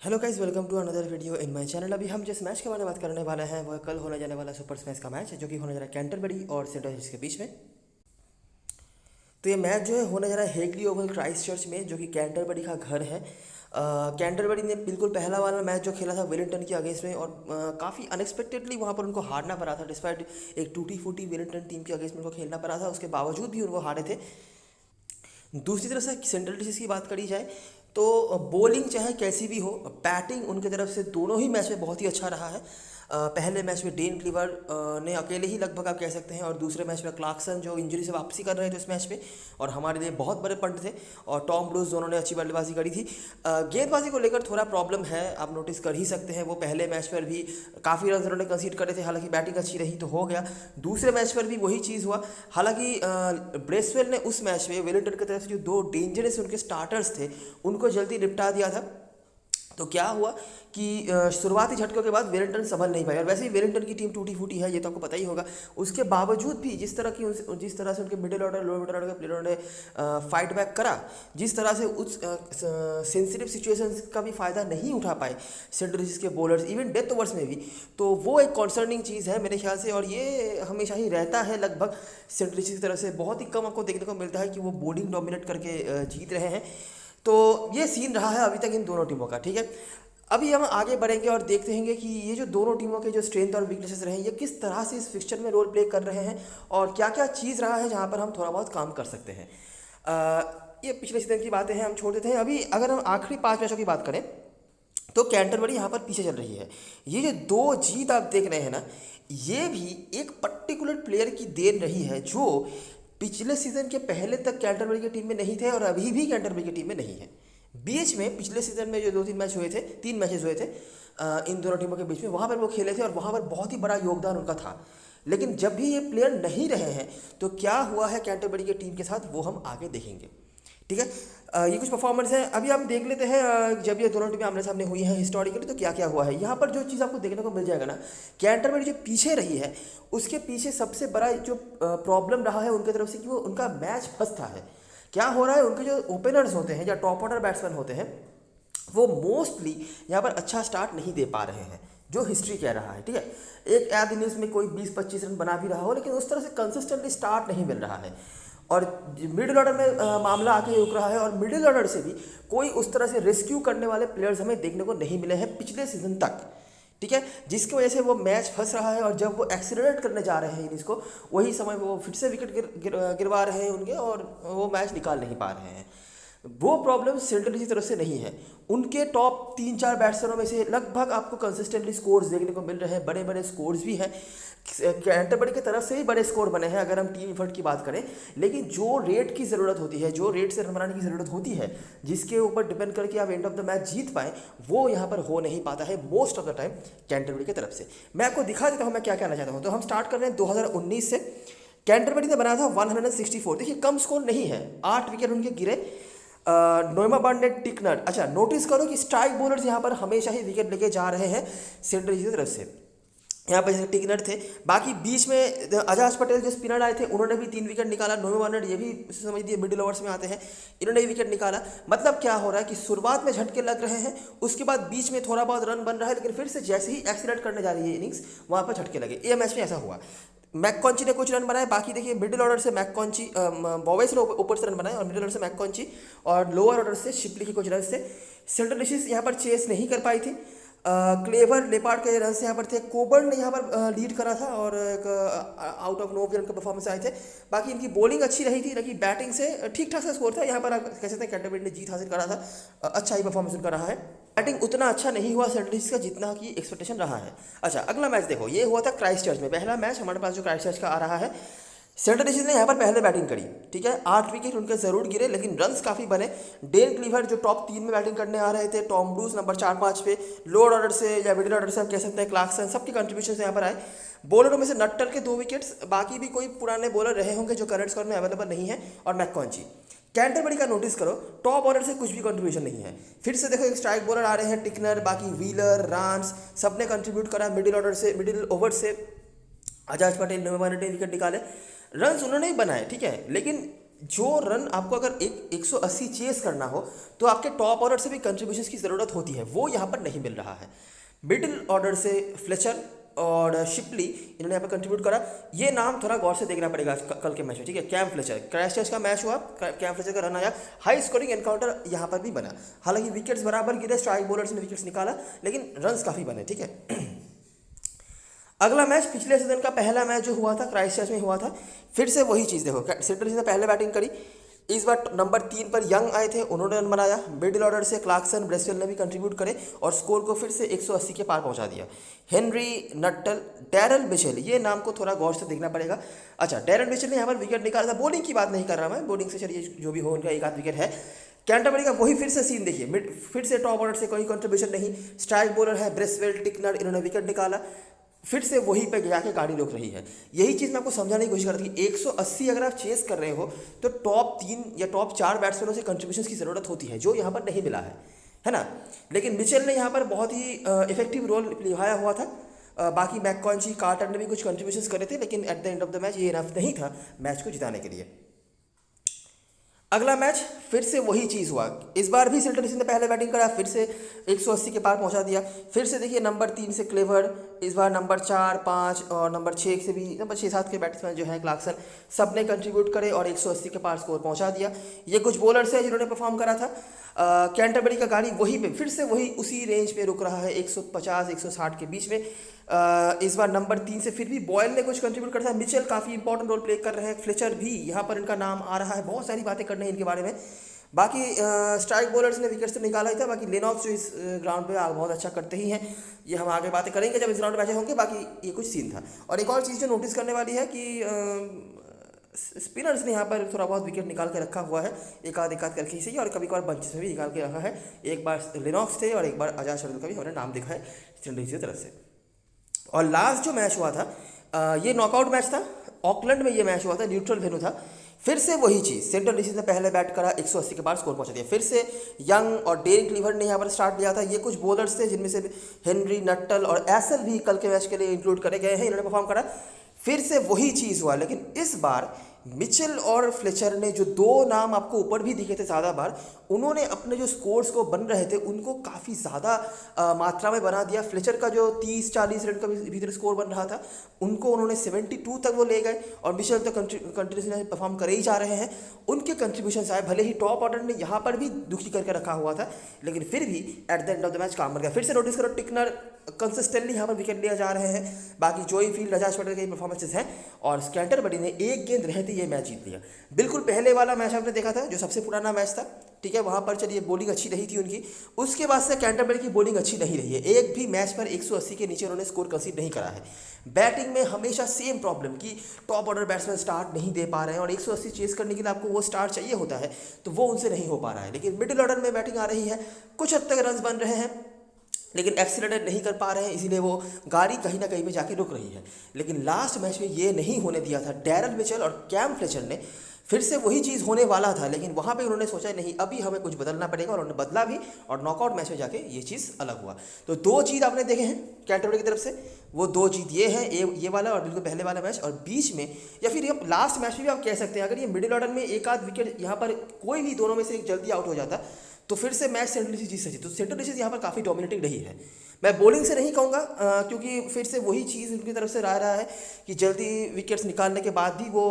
Hello guys, welcome to another video in my channel. अभी हम जिस मैच के बारे में बात करने वाले हैं वह कल होने जाने वाला सुपर स्मैश का मैच है, जो कि होने जा रहा है कैंटरबरी और सेंट जॉर्ज के बीच में। तो ये मैच जो है होने जा रहा है हेगली ओवल क्राइस्ट चर्च में, जो कि कैंटरबरी का घर है। कैंटरबरी ने बिल्कुल पहला वाला मैच जो खेला था वेलिंगटन के अगेंस्ट में, और काफ़ी अनएक्सपेक्टेडली वहाँ पर उनको हारना पड़ा था। डिस्पाइट एक टूटी फूटी वेलिंगटन टीम के अगेंस्ट में उनको खेलना पड़ा था, उसके बावजूद भी उनको हारे थे। दूसरी तरफ से सेंट्रल डिसीज की बात करी जाए तो बॉलिंग चाहे कैसी भी हो, बैटिंग उनकी तरफ से दोनों ही मैच में बहुत ही अच्छा रहा है। पहले मैच में डेन क्लीवर ने अकेले ही लगभग आप कह सकते हैं, और दूसरे मैच में क्लार्कसन जो इंजरी से वापसी कर रहे थे उस मैच में, और हमारे लिए बहुत बड़े पंट थे, और टॉम ब्रूस दोनों ने अच्छी बल्लेबाजी करी थी। गेंदबाजी को लेकर थोड़ा प्रॉब्लम है, आप नोटिस कर ही सकते हैं। वो पहले मैच पर भी काफ़ी रन उन्होंने कंसीड करे थे, हालांकि बैटिंग अच्छी रही तो हो गया। दूसरे मैच पर भी वही चीज़ हुआ। हालांकि ब्रेसवेल ने उस मैच में वेलिंगटन की तरफ से जो दो डेंजरस उनके स्टार्टर्स थे उनको जल्दी निपटा दिया था। तो क्या हुआ कि शुरुआती झटकों के बाद वेलिंगटन संभल नहीं पाई, और वैसे ही वेलिंगटन की टीम टूटी फूटी है, ये तो आपको पता ही होगा। उसके बावजूद भी जिस तरह से उनके middle order lower middle order के प्लेयरों ने फाइट बैक करा, जिस तरह से उस सेंसिटिव सिचुएशंस का भी फ़ायदा नहीं उठा पाए सेंट्रल के बॉलर्स, इवन डेथ ओवर्स में भी, तो वो एक कॉन्सर्निंग चीज़ है मेरे ख्याल से। और ये हमेशा ही रहता है लगभग सेंट्रल की तरफ से, बहुत ही कम आपको देखने को मिलता है कि वो बॉलिंग डोमिनेट करके जीत रहे हैं। तो ये सीन रहा है अभी तक इन दोनों टीमों का, ठीक है। अभी हम आगे बढ़ेंगे और देखते हैं कि ये जो दोनों टीमों के जो स्ट्रेंथ और वीकनेसेस रहे हैं, ये किस तरह से इस फिक्सचर में रोल प्ले कर रहे हैं, और क्या क्या चीज़ रहा है जहाँ पर हम थोड़ा बहुत काम कर सकते हैं। ये पिछले सीजन की बातें हैं, हम छोड़ देते हैं। अभी अगर हम आखिरी 5 मैचों की बात करें तो कैंटरबरी यहाँ पर पीछे चल रही है। ये जो दो जीत आप देख रहे हैं ना, ये भी एक पर्टिकुलर प्लेयर की देन रही है, जो पिछले सीजन के पहले तक कैंटरबरी की टीम में नहीं थे और अभी भी कैंटरबरी की टीम में नहीं है। बीच में पिछले सीजन में जो 2-3 मैच हुए थे, 3 मैचेस हुए थे इन दोनों टीमों के बीच में, वहाँ पर वो खेले थे और वहाँ पर बहुत ही बड़ा योगदान उनका था। लेकिन जब भी ये प्लेयर नहीं रहे हैं तो क्या हुआ है कैंटरबरी की टीम के साथ, वो हम आगे देखेंगे, ठीक है। ये कुछ परफॉर्मेंस है। अभी हम देख लेते हैं जब ये दोनों टीमें आमने सामने हुई हैं हिस्टोरिकली तो क्या क्या हुआ है। यहाँ पर जो चीज़ आपको देखने को मिल जाएगा ना, कैंटरबरी जो पीछे रही है उसके पीछे सबसे बड़ा जो प्रॉब्लम रहा है उनकी तरफ से, कि वो उनका मैच फंसता है। क्या हो रहा है, उनके जो ओपनर्स होते हैं या टॉप ऑर्डर बैट्समैन होते हैं, वो मोस्टली यहाँ पर अच्छा स्टार्ट नहीं दे पा रहे हैं, जो हिस्ट्री कह रहा है, ठीक है। एक आध इनिंग्स में कोई 20-25 रन बना भी रहा हो, लेकिन उस तरह से कंसिस्टेंटली स्टार्ट नहीं मिल रहा है। और मिडिल ऑर्डर में मामला आके रुक रहा है, और मिडिल ऑर्डर से भी कोई उस तरह से रेस्क्यू करने वाले प्लेयर्स हमें देखने को नहीं मिले हैं पिछले सीजन तक, ठीक है। जिसकी वजह से वो मैच फंस रहा है, और जब वो एक्सीलरेट करने जा रहे हैं इनिंग्स को, वही समय वो फिर से विकेट गिरवा रहे हैं उनके, और वो मैच निकाल नहीं पा रहे हैं। वो प्रॉब्लम सेंट्रल की तरफ से नहीं है। उनके टॉप 3-4 बैट्समैनों में से लगभग आपको कंसिस्टेंटली स्कोर्स देखने को मिल रहे हैं, बड़े बड़े स्कोर्स भी हैं। कैंटरबरी की तरफ से ही बड़े स्कोर बने हैं अगर हम टीम इफर्ट की बात करें, लेकिन जो रेट की ज़रूरत होती है, जो रेट से रन बनाने की ज़रूरत होती है, जिसके ऊपर डिपेंड करके आप एंड ऑफ द मैच जीत पाएँ, वो यहाँ पर हो नहीं पाता है most of the time Canterbury की तरफ से। मैं आपको दिखा देता हूँ मैं क्या कहना चाहता हूँ। तो हम स्टार्ट कर रहे हैं 2019 से। कैंटरबरी ने बनाया था 164, देखिए कम स्कोर नहीं है, 8 विकेट उनके गिरे। नोएमा बार्नेट, टिकनर, अच्छा नोटिस करो कि स्ट्राइक बॉलर्स यहाँ पर हमेशा ही विकेट लेके जा रहे हैं सेंट्रल की तरफ से। यहाँ पर टिकनर थे, बाकी बीच में अजाज पटेल जो स्पिनर आए थे उन्होंने भी 3 विकेट निकाला। नोएमा बार्नेट ये भी समझ लीजिए मिडिल ओवर्स में आते हैं, इन्होंने भी विकेट निकाला। मतलब क्या हो रहा है कि शुरुआत में झटके लग रहे हैं, उसके बाद बीच में थोड़ा बहुत रन बन रहा है, लेकिन फिर से जैसे ही एक्सीलरेट करने जा रही है इनिंग्स, वहाँ पर झटके लगे। ये मैच में ऐसा हुआ। मैककॉन्ची ने कुछ रन बनाए, बाकी देखिए मिडिल ऑर्डर से मैककॉन्ची, बॉवेस ने ऊपर से रन बनाए, और मिडिल ऑर्डर से मैककॉन्ची, और लोअर ऑर्डर से शिपली के कुछ रन से। सेंट्रल डिशेस यहाँ पर चेस नहीं कर पाई थी। क्लेवर, लेपार्ड के रन यहाँ पर थे। कोबर्न ने यहाँ पर लीड करा था, और एक आउट ऑफ नो रन का परफॉर्मेंस आए थे। बाकी इनकी बॉलिंग अच्छी रही थी, लेकिन बैटिंग से ठीक ठाक सा स्कोर था। यहाँ पर आप कह सकते हैं कैंटरबरी ने जीत हासिल करा था, अच्छा ही परफॉर्मेंस उनका रहा है। बैटिंग उतना अच्छा नहीं हुआ सेंट्रल का जितना की एक्सपेक्टेशन रहा है। अच्छा, अगला मैच देखो, ये हुआ था क्राइस्ट चर्च में। पहला मैच हमारे पास जो क्राइस्ट चर्च का आ रहा है, सेंट्रल डिसीज ने यहाँ पर पहले बैटिंग करी, ठीक है। 8 विकेट उनके जरूर गिरे, लेकिन रन्स काफ़ी बने। डेन क्लीवर जो टॉप 3 में बैटिंग करने आ रहे थे, टॉम ब्रूस नंबर 4-5 पे, लोअर ऑर्डर से या मिडिल ऑर्डर से हम कह सकते हैं क्लार्कसन, सबके कंट्रीब्यूशन यहाँ पर आए। बॉलरों में से नट्टर के 2 विकेट्स, बाकी भी कोई पुराने बॉलर रहे होंगे जो करंट स्क्वाड में अवेलेबल नहीं है, और मैककॉन्ची। कैंटरबरी का नोटिस करो, टॉप ऑर्डर से कुछ भी कंट्रीब्यूशन नहीं है। फिर से देखो एक स्ट्राइक बॉलर आ रहे हैं, टिकनर, बाकी व्हीलर, रांस, सबने कंट्रीब्यूट करा मिडिल ऑर्डर से, मिडिल ओवर से। अजाज पटेल, नोएमा बार्नेट ने विकेट निकाले, रन्स उन्होंने ही बनाए, ठीक है। लेकिन जो रन आपको अगर 180 चेस करना हो तो आपके टॉप ऑर्डर से भी कंट्रीब्यूशंस की ज़रूरत होती है, वो यहाँ पर नहीं मिल रहा है। मिडिल ऑर्डर से फ्लेचर और शिपली इन्होंने यहाँ पर कंट्रीब्यूट करा। ये नाम थोड़ा गौर से देखना पड़ेगा कल के मैच में, ठीक है। कैम फ्लेचर, क्राइस्टचर्च का मैच हुआ, कैम फ्लेचर का रन आया, हाई स्कोरिंग एनकाउंटर यहाँ पर भी बना। हालांकि विकेट्स बराबर गिरे, स्ट्राइक बॉलर्स ने विकेट्स निकाला, लेकिन रन्स काफ़ी बने, ठीक है। अगला मैच पिछले सीजन का पहला मैच जो हुआ था क्राइस्टचर्च में हुआ था, फिर से वही चीज़ देखो। सेंट्रल ने पहले बैटिंग करी, इस बार नंबर 3 पर यंग आए थे, उन्होंने रन बनाया। मिडिल ऑर्डर से क्लार्कसन, ब्रेसवेल ने भी कंट्रीब्यूट करे और स्कोर को फिर से 180 के पार पहुंचा दिया। हेनरी, नट्टल, डैरल मिचेल, ये नाम को थोड़ा गौर से देखना पड़ेगा। अच्छा, डैरल मिचेल ने यहाँ पर विकेट निकाला था। बॉलिंग की बात नहीं कर रहा मैं, बॉलिंग से चलिए जो भी हो, उनका एक आध विकेट है। कैंटरबरी का वही फिर से सीन देखिए, फिर से टॉप ऑर्डर से कोई कंट्रीब्यूशन नहीं। स्ट्राइक बॉलर है ब्रेसवेल, टिकनर, इन्होंने विकेट निकाला, फिर से वहीं पे जाके गाड़ी रोक रही है। यही चीज़ मैं आपको समझाने की कोशिश कर रही थी। 180 अगर आप चेस कर रहे हो तो टॉप 3 या टॉप 4 बैट्समैनों से कंट्रीब्यूशन की ज़रूरत होती है, जो यहाँ पर नहीं मिला है ना। लेकिन मिचेल ने यहाँ पर बहुत ही इफेक्टिव रोल निभाया हुआ था। बाकी मैककॉन्ची, कार्टर ने भी कुछ कंट्रीब्यूशंस करे थे, लेकिन at the end of the match ये इनफ नहीं था मैच को जिताने के लिए। अगला मैच फिर से वही चीज़ हुआ। इस बार भी सेंट्रल ने पहले बैटिंग करा, फिर से 180 के पार पहुंचा दिया। फिर से देखिए नंबर 3 से क्लेवर, इस बार नंबर 4, 5 और नंबर 6 से भी, नंबर 6-7 के बैट्समैन जो हैं क्लार्कसन, सब ने कंट्रीब्यूट करे और 180 के पार स्कोर पहुंचा दिया। ये कुछ बॉलर्स हैं जिन्होंने परफॉर्म करा था। कैंटरबरी का गाड़ी वहीं पे फिर से वही उसी रेंज पे रुक रहा है, 150-160 के बीच में। इस बार नंबर 3 से फिर भी बॉयल ने कुछ कंट्रीब्यूट करता है। मिचेल काफ़ी इंपॉर्टेंट रोल प्ले कर रहे हैं, फ्लेचर भी यहाँ पर इनका नाम आ रहा है। बहुत सारी बातें करने हैं इनके बारे में। बाकी स्ट्राइक बॉलर्स ने विकेट्स तो निकाला ही था। बाकी लेनॉक्स जो इस ग्राउंड पे बहुत अच्छा करते ही हैं, ये हम आगे बातें करेंगे जब इस ग्राउंड में मैचेस होंगे। बाकी ये कुछ सीन था। और एक और चीज़ जो नोटिस करने वाली है कि स्पिनर्स ने यहाँ पर थोड़ा बहुत विकेट निकाल के रखा हुआ है, एक आध करके ही सही, और कभी कभार बंचेस में भी निकाल के रखा है। एक बार लेनॉक्स थे और एक बार अजाज शर्मा का भी हमने नाम देखा है सेंट्रल की तरफ से। और लास्ट जो मैच हुआ था ये नॉकआउट मैच था, ऑकलैंड में ये मैच हुआ था, न्यूट्रल वेन्यू था। फिर से वही चीज़, सेंट्रल डिसीज ने पहले बैट करा, 180 के बाद स्कोर पहुंचा दिया। फिर से यंग और डेरिक क्लीवर ने यहाँ पर स्टार्ट लिया था। ये कुछ बॉलर्स थे जिनमें से हेनरी, नट्टल और एसल भी कल के मैच के लिए इंक्लूड करे गए हैं, इन्होंने परफॉर्म करा। फिर से वही चीज़ हुआ, लेकिन इस बार मिचेल और फ्लेचर ने, जो 2 नाम आपको ऊपर भी दिखे थे ज़्यादा बार, उन्होंने अपने जो स्कोर्स को बन रहे थे उनको काफ़ी ज़्यादा मात्रा में बना दिया। फ्लेचर का जो 30-40 रन का भीतर स्कोर बन रहा था, उनको उन्होंने 72 तक वो ले गए। और मिचेल तो कंटिन्यूसली परफॉर्म करे ही जा रहे हैं। उनके कंट्रीब्यूशन आए, भले ही टॉप ऑर्डर ने यहाँ पर भी दुखी करके रखा हुआ था, लेकिन फिर भी at the end of the match काम कर गया। फिर से नोटिस करो, टिकनर कंसिस्टेंटली यहाँ पर विकेट लिया जा रहे हैं। बाकी जोई फील्ड, रजाज पटेल के परफॉर्मेंसेस हैं। और कैंटरबरी ने एक गेंद रहते ये मैच जीत लिया। बिल्कुल पहले वाला मैच आपने देखा था, जो सबसे पुराना मैच था, ठीक है, वहाँ पर चलिए बॉलिंग अच्छी रही थी उनकी। उसके बाद से कैंटरबरी की बॉलिंग अच्छी नहीं रही है। एक भी मैच पर 180 के नीचे उन्होंने स्कोर कंसीड नहीं करा है। बैटिंग में हमेशा सेम प्रॉब्लम कि टॉप ऑर्डर बैट्समैन स्टार्ट नहीं दे पा रहे हैं, और 180 चेस करने के लिए आपको वो स्टार्ट चाहिए होता है, तो वो उनसे नहीं हो पा रहा है। लेकिन मिडिल ऑर्डर में बैटिंग आ रही है, कुछ हद तक रन बन रहे हैं, लेकिन एक्सीलरेट नहीं कर पा रहे हैं, इसीलिए वो गाड़ी कहीं ना कहीं पे जाके रुक रही है। लेकिन लास्ट मैच में ये नहीं होने दिया था। डैरल मिचेल और कैम फ्लेचर ने फिर से वही चीज़ होने वाला था, लेकिन वहाँ पे उन्होंने सोचा नहीं, अभी हमें कुछ बदलना पड़ेगा, और उन्होंने बदला भी, और नॉकआउट मैच में जाके ये चीज़ अलग हुआ। तो 2 जीत आपने देखे हैं कैंटरबरी की तरफ से, वो 2 जीत ये हैं, ये वाला और बिल्कुल पहले वाला मैच। और बीच में या फिर लास्ट मैच में भी आप कह सकते हैं, अगर ये मिडिल ऑर्डर में एक आध विकेट यहाँ पर कोई भी दोनों में से एक जल्दी आउट हो जाता, तो फिर से मैच सेंट्रल डिसीज जीत सकती। तो सेंट्रल डिसीज यहाँ पर काफ़ी डोमिनेटिंग रही है। मैं बॉलिंग से नहीं कहूँगा, क्योंकि फिर से वही चीज़ उनकी तरफ से रहा है कि जल्दी विकेट्स निकालने के बाद भी वो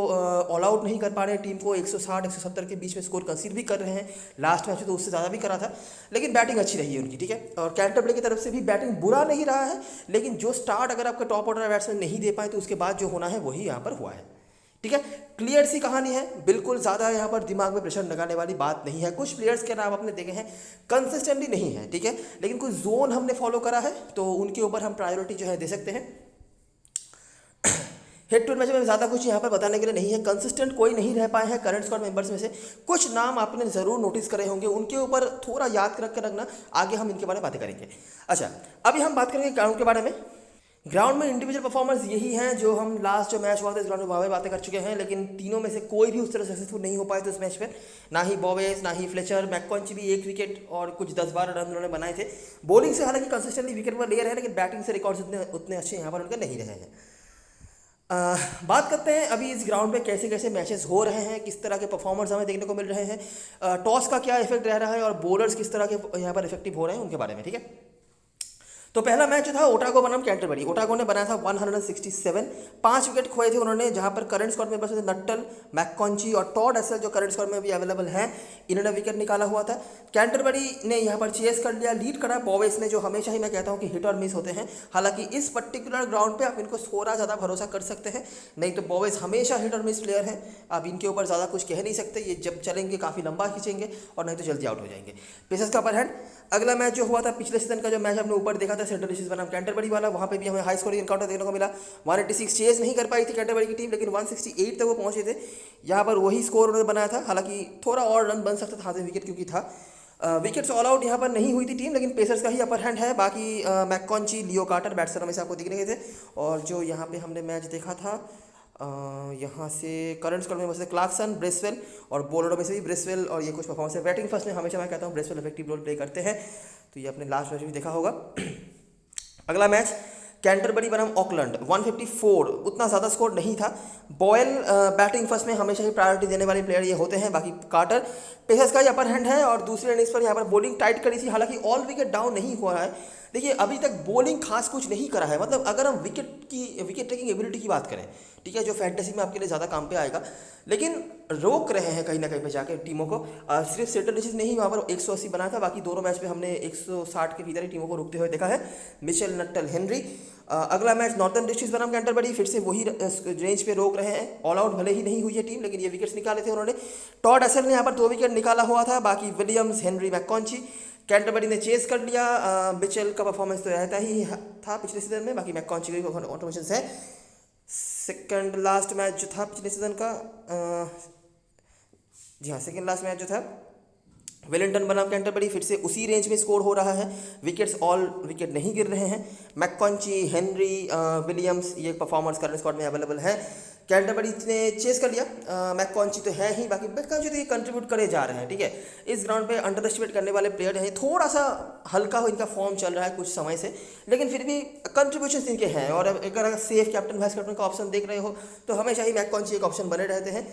ऑल आउट नहीं कर पा रहे हैं टीम को। 160-170 के बीच में स्कोर कंसीड भी कर रहे हैं। लास्ट मैच में तो उससे ज़्यादा भी करा था, लेकिन बैटिंग अच्छी रही है उनकी, ठीक है। और कैंटरबरी की तरफ से भी बैटिंग बुरा नहीं रहा है, लेकिन जो स्टार्ट अगर आपका टॉप ऑर्डर बैट्समैन नहीं दे पाए, तो उसके बाद जो होना है वही यहाँ पर हुआ है, ठीक है। क्लियर सी कहानी है, बिल्कुल ज़्यादा यहाँ पर दिमाग में प्रेशर लगाने वाली बात नहीं है। कुछ प्लेयर्स के नाम आपने देखे हैं, कंसिस्टेंटली नहीं है, ठीक है, लेकिन कुछ जोन हमने फॉलो करा है, तो उनके ऊपर हम प्रायोरिटी जो है दे सकते हैं। हेड टू हेड मैच में ज़्यादा कुछ यहाँ पर बताने के लिए नहीं है। कंसिस्टेंट कोई नहीं रह पाए हैं करंट स्क्वाड मेंबर्स में से। कुछ नाम आपने ज़रूर नोटिस करे होंगे, उनके ऊपर थोड़ा याद रख कर रखना, आगे हम इनके बारे में बातें करेंगे। अच्छा, अभी हम बात करेंगे ग्राउंड के बारे में। ग्राउंड में इंडिविजुअल परफॉर्मेंस यही हैं जो हम लास्ट जो मैच हुआ था इस ग्राउंड में वहाँ बातें कर चुके हैं, लेकिन तीनों में से कोई भी उस तरह सक्सेसफुल नहीं हो पाए थे उस मैच पर। ना ही बॉवेस, ना ही फ्लेचर, मैककॉन्ची भी 1 विकेट और कुछ 10-12 रन उन्होंने बनाए थे। बॉलिंग से हालांकि कंसिस्टेंटली विकेट वो ले रहे हैं, लेकिन बैटिंग से रिकॉर्ड्स उतने अच्छे यहाँ पर उनके नहीं रहे हैं। बात करते हैं अभी इस ग्राउंड पे कैसे कैसे मैचेस हो रहे हैं, किस तरह के परफॉर्मर्स हमें देखने को मिल रहे हैं, टॉस का क्या इफेक्ट रह रहा है और बॉलर्स किस तरह के यहाँ पर इफेक्टिव हो रहे हैं उनके बारे में, ठीक है। तो पहला मैच जो था ओटागो बनाम कैंटरबरी, ओटागो ने बनाया था 167, 5 विकेट खोए थे उन्होंने, जहां पर करंट स्क्वाड में बस नट्टल, मैककॉन्ची और टॉड एसल जो करंट स्क्वाड में भी अवेलेबल हैं, इन्होंने विकेट निकाला हुआ था। कैंटरबरी ने यहां पर चेस कर लिया, लीड करा बॉवेस ने, जो हमेशा ही मैं कहता हूं कि हिट और मिस होते हैं। हालांकि इस पर्टिकुलर ग्राउंड पे आप इनको थोड़ा ज़्यादा भरोसा कर सकते हैं, नहीं तो बॉवेस हमेशा हिट और मिस प्लेयर हैं, आप इनके ऊपर ज़्यादा कुछ कह नहीं सकते, ये जब चलेंगे काफ़ी लंबा खींचेंगे और नहीं तो जल्दी आउट हो जाएंगे। पेसर्स का अपर हैंड। अगला मैच जो हुआ था पिछले सीजन का, जो मैच हमने ऊपर देखा था सेंट्रल डिस्ट्रिक्ट बनाम कैंटरबरी वाला, वहाँ पे भी हमें हाई स्कोरिंग एनकाउंटर देखने को मिला। 186 चेज नहीं कर पाई थी कैंटरबरी की टीम, लेकिन 168 तक वो पहुंचे थे। यहाँ पर वही स्कोर उन्होंने बनाया था, हालांकि थोड़ा और रन बन सकता था हाथ में विकेट क्योंकि था। विकेट्स ऑल आउट यहाँ पर नहीं हुई थी टीम, लेकिन पेसर्स का ही अपर हैंड है। बाकी मैककॉन्ची, लियो कार्टर बैट्समैन हमेशा आपको दिख रहे थे। और जो यहाँ पे हमने मैच देखा था, यहाँ से करंट स्कोर में वैसे क्लार्कसन, ब्रेसवेल और बॉलरों में से भी ब्रेसवेल, और ये कुछ परफॉर्मेंस है। बैटिंग फर्स्ट में हमेशा मैं कहता हूँ ब्रेसवेल इफेक्टिव रोल प्ले करते हैं, तो ये अपने लास्ट मैच में देखा होगा। अगला मैच कैंटरबरी बनाम ऑकलैंड, 154, उतना ज़्यादा स्कोर नहीं था। बॉयल बैटिंग फर्स्ट में हमेशा ही प्रायोरिटी देने वाले प्लेयर ये होते हैं। बाकी कार्टर, पेसर्स का ही अपर हैंड है और दूसरे इनिंग्स पर यहाँ पर बॉलिंग टाइट करी थी, हालांकि ऑल विकेट डाउन नहीं हुआ है। देखिए अभी तक बॉलिंग खास कुछ नहीं करा है, मतलब अगर हम विकेट टेकिंग एबिलिटी की बात करें, ठीक है, जो फैंटेसी में आपके लिए ज़्यादा काम पे आएगा, लेकिन रोक रहे हैं कहीं ना कहीं पे जाके टीमों को। सिर्फ सेंट्रल डिस्ट्रिक्ट नहीं, वहाँ पर 180 बनाया था, बाकी दोनों मैच में हमने 160 के भीतर ही टीमों को रुकते हुए देखा है। Mitchell, Nuttall, Henry. अगला मैच नॉर्थर्न डिस्ट्रिक्ट बनाम कैंटरबरी, फिर से वही रेंज पे रोक रहे हैं। ऑल आउट भले ही नहीं हुई है टीम, लेकिन ये विकेट्स निकाले थे उन्होंने। टॉड एसल ने यहाँ पर 2 विकेट निकाला हुआ था। बाकी विलियम्स, हेनरी, मैककॉन्ची। कैंटरबरी ने चेस कर लिया। मिचेल का परफॉर्मेंस तो रहता ही था पिछले सीजन में, बाकी मैककॉन्ची की कॉन्ट्रीब्यूशन है। सेकंड लास्ट मैच जो था पिछले सीजन का, जी हाँ, सेकंड लास्ट मैच जो था वेलिंगटन बनाम कैंटरबरी, फिर से उसी रेंज में स्कोर हो रहा है। विकेट्स ऑल विकेट नहीं गिर रहे हैं। मैककॉन्ची, हेनरी, विलियम्स, ये परफॉर्मर्स करंट स्क्वाड में अवेलेबल है। कैंटरबरी ने चेस कर लिया। मैककॉन्ची तो है ही, बाकी मैककॉन्ची तो ये कंट्रीब्यूट करे जा रहे हैं, ठीक है। इस ग्राउंड पे अंडर एस्टिमेट करने वाले प्लेयर हैं, थोड़ा सा हल्का इनका फॉर्म चल रहा है कुछ समय से, लेकिन फिर भी कंट्रीब्यूशन इनके हैं। और अगर सेफ कैप्टन वाइस कैप्टन का ऑप्शन देख रहे हो तो हमेशा ही मैककॉन्ची एक ऑप्शन बने रहते हैं।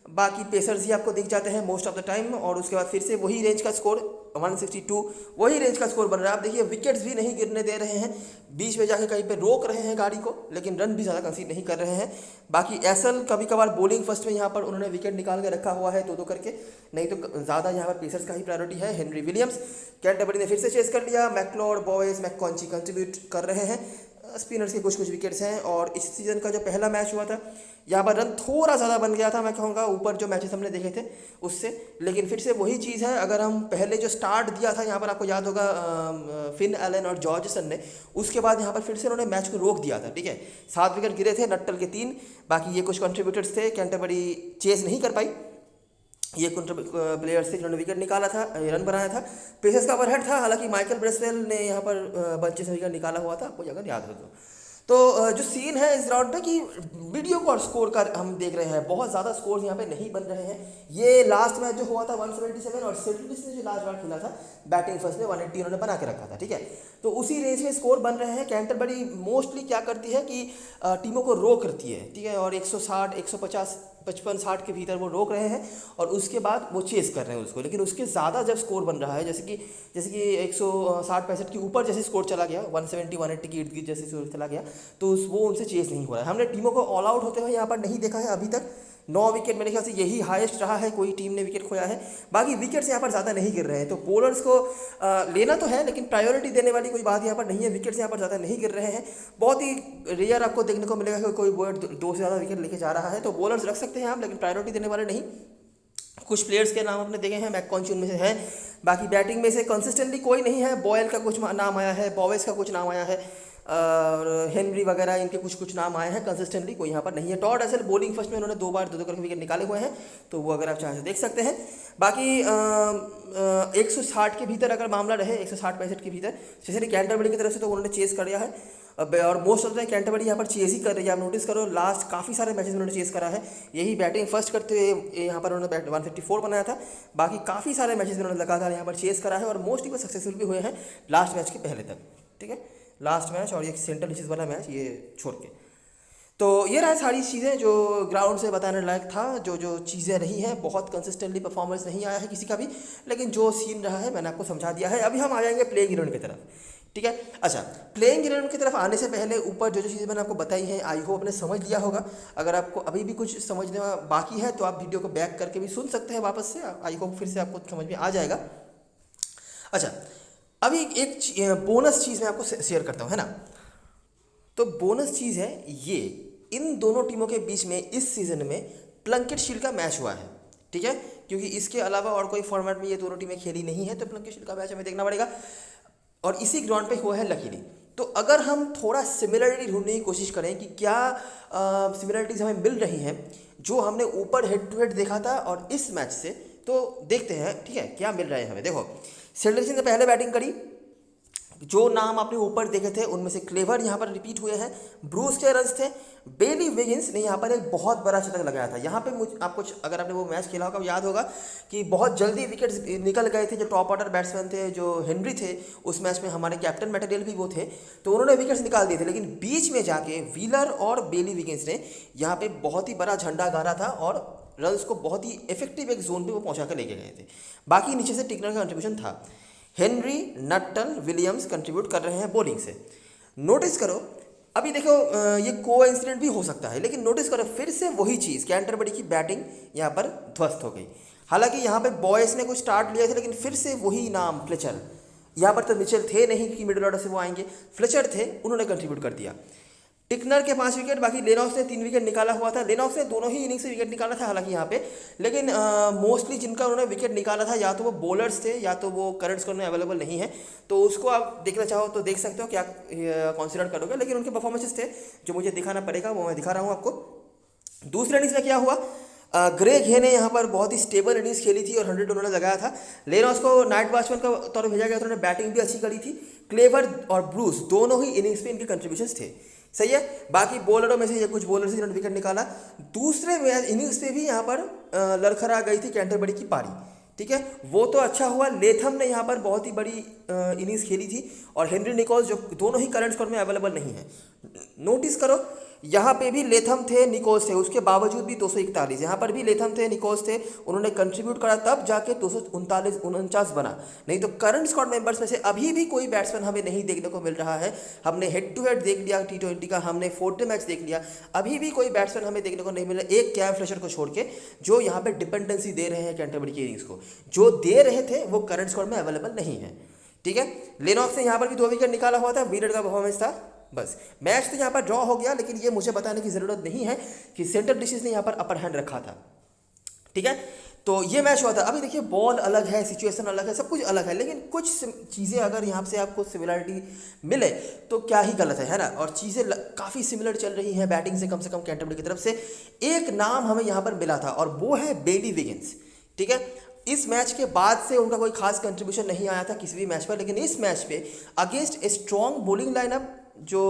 बाकी पेसर्स ही आपको दिख जाते हैं मोस्ट ऑफ द टाइम, और उसके बाद फिर से वही रेंज का स्कोर 162, वही रेंज का स्कोर बन रहा है। आप देखिए विकेट्स भी नहीं गिरने दे रहे हैं, बीच में जाके कहीं पे रोक रहे हैं गाड़ी को, लेकिन रन भी ज़्यादा कंसीड नहीं कर रहे हैं। बाकी एसल कभी कभार बॉलिंग फर्स्ट में यहाँ पर उन्होंने विकेट निकाल के रखा हुआ है 2-2 करके, नहीं तो ज़्यादा यहाँ पर पेसर्स का ही प्रायोरिटी है। Henry, Williams. कैंटरबरी ने फिर से चेस कर लिया। मैकलॉड, बॉयज, मैककॉन्ची कंट्रीब्यूट कर रहे हैं। स्पिनर्स के कुछ विकेट्स हैं। और इस सीज़न का जो पहला मैच हुआ था, यहाँ पर रन थोड़ा ज़्यादा बन गया था, मैं कहूँगा ऊपर जो मैचेस हमने देखे थे उससे, लेकिन फिर से वही चीज़ है। अगर हम पहले जो स्टार्ट दिया था यहाँ पर, आपको याद होगा फिन एलन और जॉर्जसन ने, उसके बाद यहाँ पर फिर से उन्होंने मैच को रोक दिया था, ठीक है। 7 विकेट गिरे थे, नट्टल के 3, बाकी ये कुछ कंट्रीब्यूटर्स थे। कैंटरबरी चेस नहीं कर पाई, ये प्लेयर्स थे जिन्होंने विकेट निकाला था, रन बनाया था। पेसर्स का ओवरहेड था, हालांकि माइकल ब्रेसवेल ने यहाँ पर बंचे से विकेट निकाला हुआ था, आपको अगर याद हो तो जो सीन है इस राउंड पे कि वीडियो को और स्कोर का हम देख रहे हैं, बहुत ज़्यादा स्कोर्स यहाँ पे नहीं बन रहे हैं। ये लास्ट मैच जो हुआ था 177, और सेल्टिक्स ने जो लास्ट बार खेला था बैटिंग फर्स्ट में 180 उन्होंने बना के रखा था, ठीक है। तो उसी रेंज में स्कोर बन रहे हैं। कैंटरबरी मोस्टली क्या करती है कि टीमों को रोक करती है, ठीक है, और 160, 150, 55, 60 के भीतर वो रोक रहे हैं और उसके बाद वो चेस कर रहे हैं उसको। लेकिन उसके ज़्यादा जब स्कोर बन रहा है, जैसे कि 160-65 के ऊपर जैसे स्कोर चला गया, 170, 180 की इर्द गिर्द जैसे स्कोर चला गया, तो वो उनसे चेस नहीं हो रहा है। हमने टीमों को ऑल आउट होते हुए यहाँ पर नहीं देखा है अभी तक। 9 विकेट मेरे ख्याल से यही हाईएस्ट रहा है, कोई टीम ने विकेट खोया है। बाकी विकेट्स यहाँ पर ज़्यादा नहीं गिर रहे हैं, तो बॉलर्स को लेना तो है, लेकिन प्रायोरिटी देने वाली कोई बात यहाँ पर नहीं है। विकेट्स यहाँ पर ज़्यादा नहीं गिर रहे हैं। बहुत ही रेयर आपको देखने को मिलेगा कि कोई बॉलर 2 से ज़्यादा विकेट लेके जा रहा है, तो बॉलर्स रख सकते हैं आप, लेकिन प्रायोरिटी देने वाले नहीं। कुछ प्लेयर्स के नाम आपने देखे हैं, मैककॉन्ची उनमें से है। बाकी बैटिंग में से कंसिस्टेंटली कोई नहीं है। बॉयल का कुछ नाम आया है, बॉवेस का कुछ नाम आया है, और हेनरी वगैरह इनके कुछ नाम आए हैं। कंसिस्टेंटली कोई यहाँ पर नहीं है। टॉड एसल बॉलिंग फर्स्ट में उन्होंने 2 बार 2-2 करके विकेट निकाले हुए हैं, तो वो अगर आप चाहें तो देख सकते हैं। बाकी 160 के भीतर अगर मामला रहे, 160-65 के भीतर, स्पेशली कैंटरबरी की तरफ से तो उन्होंने चेस कर दिया है। और मोस्ट ऑफ द कैंटरबरी यहाँ पर चेस ही कर रही है। आप नोटिस करो लास्ट काफ़ी सारे मैचेस उन्होंने चेस करा है। यही बैटिंग फर्स्ट करते हुए यहाँ पर उन्होंने 154 बनाया था। बाकी काफ़ी सारे मैचेस उन्होंने लगातार यहाँ पर चेस करा है और मोस्टली वो सक्सेसफुल भी हुए हैं लास्ट मैच के पहले तक, ठीक है। लास्ट मैच और ये सेंट्रल डिस्ट्रिक्ट वाला मैच ये छोड़ के। तो ये रहा सारी चीज़ें जो ग्राउंड से बताने लायक था, जो जो चीज़ें रही हैं। बहुत कंसिस्टेंटली परफॉर्मेंस नहीं आया है किसी का भी, लेकिन जो सीन रहा है मैंने आपको समझा दिया है। अभी हम आ जाएंगे प्लेइंग 11 की तरफ, ठीक है। अच्छा, प्लेइंग 11 की तरफ आने से पहले ऊपर जो जो चीज़ें मैंने आपको बताई हैं, आई होप आपने समझ लिया होगा। अगर आपको अभी भी कुछ समझने में बाकी है तो आप वीडियो को बैक करके भी सुन सकते हैं वापस से, आई होप फिर से आपको समझ में आ जाएगा। अच्छा, अभी एक बोनस चीज़ मैं आपको शेयर करता हूँ, है ना। तो बोनस चीज़ है ये, इन दोनों टीमों के बीच में इस सीज़न में प्लंकेट शील्ड का मैच हुआ है, ठीक है। क्योंकि इसके अलावा और कोई फॉर्मेट में ये दोनों टीमें खेली नहीं है, तो प्लंकेट शील्ड का मैच हमें देखना पड़ेगा, और इसी ग्राउंड पे हुआ है लकीली। तो अगर हम थोड़ा सिमिलरिटी ढूंढने की कोशिश करें कि क्या सिमिलरिटीज हमें मिल रही हैं जो हमने ऊपर हेड टू हेड देखा था और इस मैच से, तो देखते हैं, ठीक है, क्या मिल रहा है हमें। देखो, सेल्टिक्स ने पहले बैटिंग करी, जो नाम आपने ऊपर देखे थे उनमें से क्लेवर यहाँ पर रिपीट हुए हैं, ब्रूस के रन्स थे, बेली विगिंस ने यहाँ पर एक बहुत बड़ा शतक लगाया था। यहाँ पे मुझे आपको, अगर आपने वो मैच खेला होगा, याद होगा कि बहुत जल्दी विकेट्स निकल गए थे। जो टॉप ऑर्डर बैट्समैन थे, जो हेनरी थे, उस मैच में हमारे कैप्टन मैटेरियल भी वो थे, तो उन्होंने विकेट्स निकाल दिए थे। लेकिन बीच में जाके व्हीलर और बेली विगिंस ने यहाँ पे बहुत ही बड़ा झंडा गाड़ा था और रन्स को बहुत ही इफेक्टिव एक जोन पे वो पहुँचा कर लेके गए थे। बाकी नीचे से टिकनर का कंट्रीब्यूशन था। हेनरी, नट्टन, विलियम्स कंट्रीब्यूट कर रहे हैं बॉलिंग से। नोटिस करो, अभी देखो, ये कोइंसिडेंट भी हो सकता है, लेकिन नोटिस करो फिर से वही चीज़, कैंटरबरी की बैटिंग यहाँ पर ध्वस्त हो गई। हालांकि यहाँ पे बॉयज़ ने कुछ स्टार्ट लिया था, लेकिन फिर से वही नाम फ्लेचर, यहाँ पर तो मिचेल थे नहीं कि मिडिल ऑर्डर से वो आएंगे, फ्लेचर थे, उन्होंने कंट्रीब्यूट कर दिया। टिकनर के 5 विकेट, बाकी लेनॉक्स ने 3 विकेट निकाला हुआ था। लेनॉक्स ने दोनों ही इनिंग से विकेट निकाला था हालांकि यहाँ पे, लेकिन मोस्टली जिनका उन्होंने विकेट निकाला था या तो वो बॉलर्स थे या तो वो करंट स्कोर में अवेलेबल नहीं है, तो उसको आप देखना चाहो तो देख सकते हो, क्या कंसिडर करोगे। लेकिन उनके परफॉर्मेंसेस थे जो मुझे दिखाना पड़ेगा, वो मैं दिखा रहा हूँ आपको। दूसरे इनिंग्स में क्या हुआ, ग्रेग हे ने यहाँ पर बहुत ही स्टेबल इनिंग्स खेली थी और 100 उन्होंने लगाया था। लेनॉस को नाइट वॉचमैन का तौर पर भेजा गया था, उन्होंने बैटिंग भी अच्छी करी थी। क्लेवर और ब्रूस दोनों ही इनिंग्स पे इनके कंट्रीब्यूशंस थे, सही है। बाकी बॉलरों में से ये कुछ बॉलर से जिन्होंने विकेट निकाला। दूसरे इनिंग्स पे भी यहाँ पर लड़खड़ा गई थी कैंटरबरी की पारी, ठीक है, वो तो अच्छा हुआ। लेथम ने यहाँ पर बहुत ही बड़ी इनिंग्स खेली थी, और हेनरी निकोल्स, जो दोनों ही करंट स्कोर में अवेलेबल नहीं है। नोटिस करो, यहाँ पे भी लेथम थे, निकोल्स थे, उसके बावजूद भी 241। यहाँ पर भी लेथम थे, निकोल्स थे, उन्होंने कंट्रीब्यूट करा, तब जाके 249 बना। नहीं तो करंट स्क्वाड मेंबर्स में से अभी भी कोई बैट्समैन हमें नहीं देखने को मिल रहा है। हमने हेड टू हेड देख लिया T20 का, हमने 4 मैच देख लिया, अभी भी कोई बैट्समैन हमें देखने को नहीं मिल रहा, एक कैम फ्रेशर को छोड़ के, जो यहाँ पे डिपेंडेंसी दे रहे हैं कैंटरबरी की इनिंग्स को। जो दे रहे थे वो करंट स्क्वाड में अवेलेबल नहीं है, ठीक है। लेनॉक्स ने यहाँ पर भी 2 विकेट निकाला हुआ था, व्हीलर का परफॉर्मेंस था। बस मैच तो यहाँ पर ड्रॉ हो गया, लेकिन ये मुझे बताने की ज़रूरत नहीं है कि सेंटर डिशेस ने यहाँ पर अपर हैंड रखा था, ठीक है। तो ये मैच हुआ था। अभी देखिए, बॉल अलग है, सिचुएशन अलग है, सब कुछ अलग है, लेकिन कुछ चीज़ें अगर यहाँ से आपको सिमिलरिटी मिले तो क्या ही गलत है ना। और चीज़ें काफ़ी सिमिलर चल रही हैं बैटिंग से, कम कैंटरबरी की तरफ से। एक नाम हमें यहाँ पर मिला था और वो है बेली विगिंस, ठीक है। इस मैच के बाद से उनका कोई खास कंट्रीब्यूशन नहीं आया था किसी भी मैच पर, लेकिन इस मैच पे against a strong bowling lineup, जो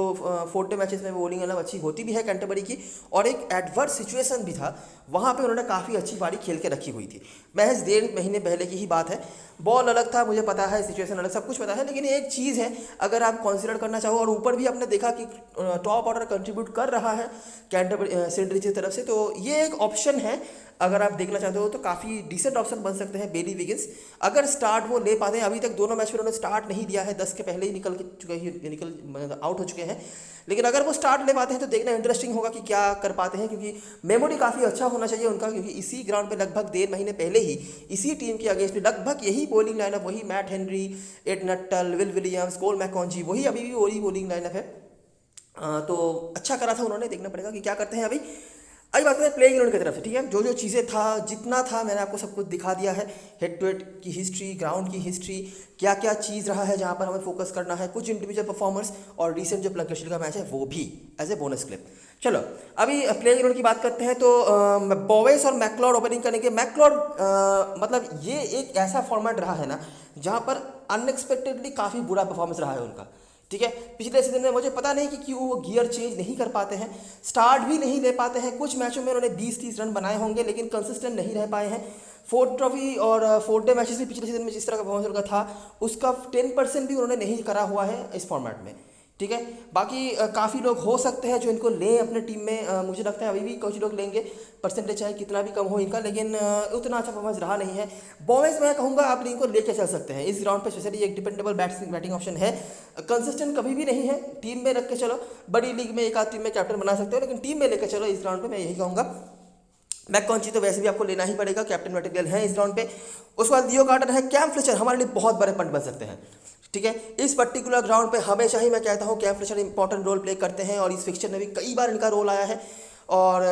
4 मैचेस में बॉलिंग लाइनअप अच्छी होती भी है कैंटरबरी की, और एक एडवर्स सिचुएशन भी था, वहाँ पे उन्होंने काफ़ी अच्छी पारी खेल के रखी हुई थी। महज 1.5 महीने पहले की ही बात है। बॉल अलग था, मुझे पता है, सिचुएशन अलग, सब कुछ पता है, लेकिन एक चीज़ है, अगर आप कंसिडर करना चाहो, और ऊपर भी आपने देखा कि टॉप ऑर्डर कंट्रीब्यूट कर रहा है कैंटरबरी सेंट्री की तरफ से, तो ये एक ऑप्शन है। अगर आप देखना चाहते हो तो काफ़ी डिसेंट ऑप्शन बन सकते हैं बेली विगिंस, अगर स्टार्ट वो ले पाते हैं। अभी तक दोनों मैच में उन्होंने स्टार्ट नहीं दिया है, 10 के पहले ही निकल आउट हो चुके हैं, लेकिन अगर वो स्टार्ट ले पाते हैं तो देखना इंटरेस्टिंग होगा कि क्या कर पाते हैं, क्योंकि मेमोरी काफ़ी अच्छा होना चाहिए उनका, क्योंकि इसी ग्राउंड पे लगभग 1.5 महीने पहले ही इसी टीम के अगेंस्ट में लगभग यही बॉलिंग लाइनअप, वही Matt Henry, Ed Nuttall, Will Williams, Cole McConchie, वही अभी भी वही बॉलिंग लाइनअप है। तो अच्छा करा था उन्होंने, देखना पड़ेगा कि क्या करते हैं अभी। अभी बात करें प्लेइंग 11 की तरफ से, ठीक है। जो जो चीज़ें था, जितना था, मैंने आपको सब कुछ दिखा दिया है। हेड टू हेड की हिस्ट्री, ग्राउंड की हिस्ट्री, क्या क्या चीज़ रहा है जहाँ पर हमें फोकस करना है, कुछ इंडिविजुअल परफॉर्मर्स, और रिसेंट जो प्लंकेट शील्ड का मैच है वो भी एज ए बोनस क्लिप। चलो अभी प्लेइंग 11 की बात करते हैं। तो बोवेस और मैकलॉड ओपनिंग करेंगे। मैकलॉड मतलब ये एक ऐसा फॉर्मेट रहा है ना जहाँ पर अनएक्सपेक्टेडली काफ़ी बुरा परफॉर्मेंस रहा है उनका, ठीक है। पिछले सीजन में मुझे पता नहीं कि क्यों वो गियर चेंज नहीं कर पाते हैं, स्टार्ट भी नहीं ले पाते हैं। कुछ मैचों में उन्होंने 20-30 रन बनाए होंगे, लेकिन कंसिस्टेंट नहीं रह पाए हैं। 4 ट्रॉफी और 4 डे मैचेस भी पिछले सीजन में जिस तरह का परफॉर्मेंस उनका था, उसका 10% भी उन्होंने नहीं करा हुआ है इस फॉर्मेट में, ठीक है। बाकी काफ़ी लोग हो सकते हैं जो इनको लें अपने टीम में, मुझे लगता है अभी भी कुछ लोग लेंगे, परसेंटेज चाहे कितना भी कम हो इनका, लेकिन उतना अच्छा परफॉर्मेंस रहा नहीं है। बॉवेज मैं कहूँगा आप इनको लेके चल सकते हैं इस ग्राउंड पे, स्पेशली एक डिपेंडेबल बैटिंग ऑप्शन है, कंसिस्टेंट कभी भी नहीं है, टीम में रख के चलो, बड़ी लीग में एक आध टीम में कैप्टन बना सकते हो, लेकिन टीम में लेकर चलो इस ग्राउंड पे, मैं यही कहूँगा। मैककॉन्ची तो वैसे भी आपको लेना ही पड़ेगा, कैप्टन मटेरियल है इस ग्राउंड पे। उसके बाद लियो कार्टर है, कैम फ्लेचर हमारे लिए बहुत बड़े पॉइंट बन सकते हैं, ठीक है। इस पर्टिकुलर ग्राउंड पे हमेशा ही मैं कहता हूँ Cam Fletcher important role play करते हैं, और इस फिक्चर में भी कई बार इनका रोल आया है, और